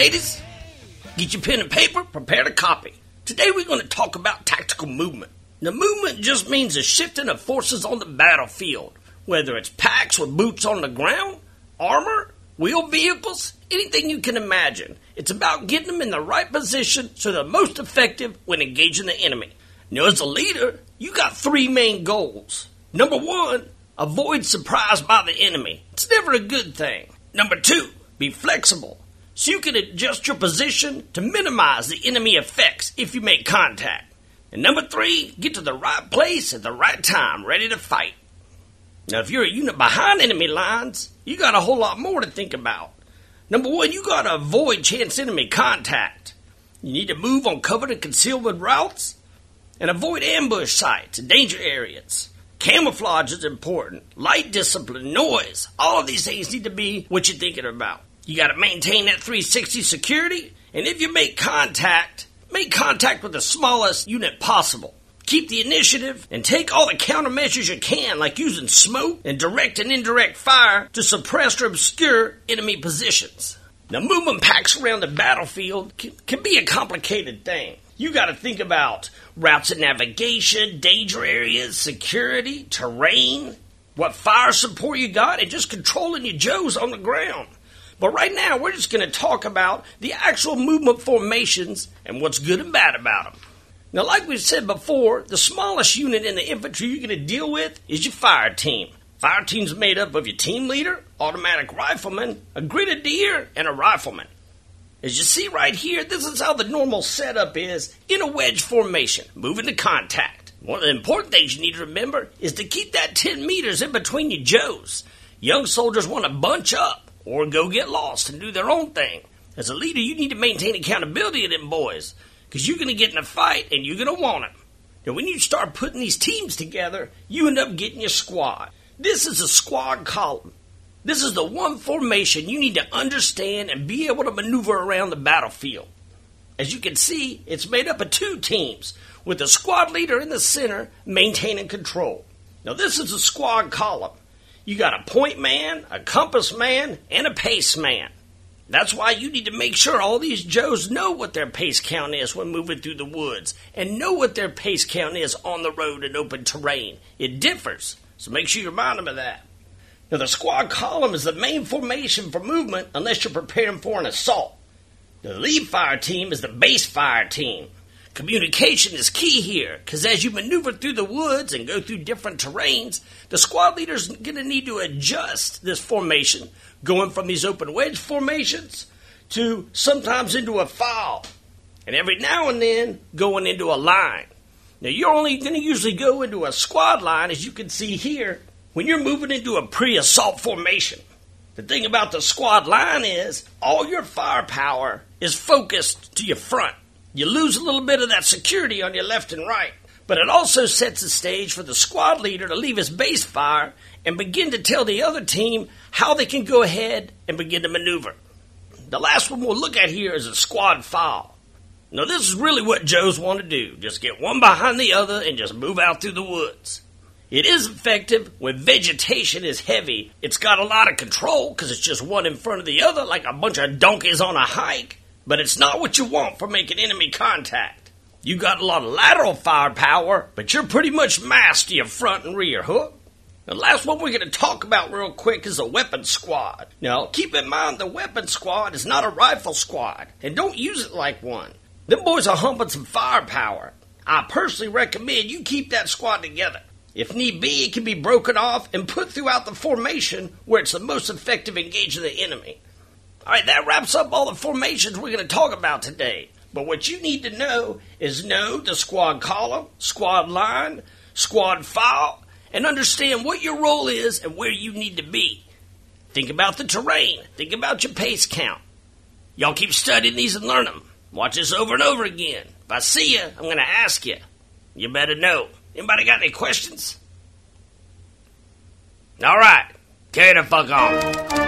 ladies, get your pen and paper, prepare to copy. Today we're going to talk about tactical movement. Now, movement just means the shifting of forces on the battlefield, whether it's packs with boots on the ground, armor, wheeled vehicles, anything you can imagine. It's about getting them in the right position so they're most effective when engaging the enemy. Now, as a leader, you got three main goals. Number one, avoid surprise by the enemy. It's never a good thing. Number two, be flexible, so you can adjust your position to minimize the enemy effects if you make contact. And number three, get to the right place at the right time, ready to fight. Now, if you're a unit behind enemy lines, you got a whole lot more to think about. Number one, you got to avoid chance enemy contact. You need to move on covered and concealed routes and avoid ambush sites and danger areas. Camouflage is important. Light discipline, noise, all of these things need to be what you're thinking about. You got to maintain that 360 security, and if you make contact with the smallest unit possible. Keep the initiative and take all the countermeasures you can, like using smoke and direct and indirect fire to suppress or obscure enemy positions. Now, movement packs around the battlefield can be a complicated thing. You got to think about routes of navigation, danger areas, security, terrain, what fire support you got, and just controlling your Joes on the ground. But right now, we're just going to talk about the actual movement formations and what's good and bad about them. Now, like we've said before, the smallest unit in the infantry you're going to deal with is your fire team. Fire team's made up of your team leader, automatic rifleman, a grenadier, and a rifleman. As you see right here, this is how the normal setup is in a wedge formation, moving to contact. One of the important things you need to remember is to keep that 10 meters in between your Joes. Young soldiers want to bunch up or go get lost and do their own thing. As a leader, you need to maintain accountability of them boys, because you're going to get in a fight and you're going to want them. Now, when you start putting these teams together, you end up getting your squad. This is a squad column. This is the one formation you need to understand and be able to maneuver around the battlefield. As you can see, it's made up of two teams, with the squad leader in the center maintaining control. Now, this is a squad column. You got a point man, a compass man, and a pace man. That's why you need to make sure all these Joes know what their pace count is when moving through the woods, and know what their pace count is on the road and open terrain. It differs, so make sure you remind them of that. Now, the squad column is the main formation for movement unless you're preparing for an assault. The lead fire team is the base fire team. Communication is key here, because as you maneuver through the woods and go through different terrains, the squad leader's going to need to adjust this formation, going from these open wedge formations to sometimes into a file, and every now and then going into a line. Now, you're only going to usually go into a squad line, as you can see here, when you're moving into a pre-assault formation. The thing about the squad line is all your firepower is focused to your front. You lose a little bit of that security on your left and right, but it also sets the stage for the squad leader to leave his base fire and begin to tell the other team how they can go ahead and begin to maneuver. The last one we'll look at here is a squad file. Now, this is really what Joes want to do. Just get one behind the other and just move out through the woods. It is effective when vegetation is heavy. It's got a lot of control because it's just one in front of the other like a bunch of donkeys on a hike. But it's not what you want for making enemy contact. You got a lot of lateral firepower, but you're pretty much masked to your front and rear, huh? The last one we're going to talk about real quick is a weapon squad. Now, keep in mind the weapon squad is not a rifle squad, and don't use it like one. Them boys are humping some firepower. I personally recommend you keep that squad together. If need be, it can be broken off and put throughout the formation where it's the most effective engaging the enemy. Alright, that wraps up all the formations we're going to talk about today. But what you need to know is know the squad column, squad line, squad file, and understand what your role is and where you need to be. Think about the terrain. Think about your pace count. Y'all keep studying these and learn them. Watch this over and over again. If I see you, I'm going to ask you. You better know. Anybody got any questions? Alright, carry the fuck on.